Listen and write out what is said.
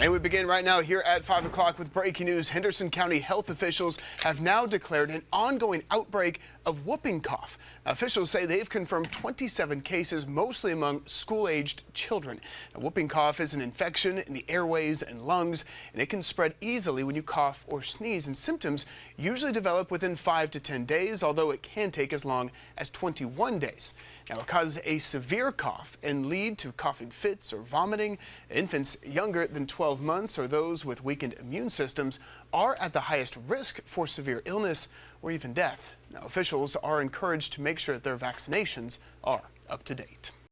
And we begin right now here at 5 o'clock with breaking news. Henderson County health officials have now declared an ongoing outbreak of whooping cough. Officials say they've confirmed 27 cases, mostly among school-aged children. Now, whooping cough is an infection in the airways and lungs, and it can spread easily when you cough or sneeze, and symptoms usually develop within 5 to 10 days, although it can take as long as 21 days. Now, it causes a severe cough and lead to coughing fits or vomiting. Infants younger than 12 months or those with weakened immune systems are at the highest risk for severe illness or even death. Now, officials are encouraged to make sure that their vaccinations are up to date.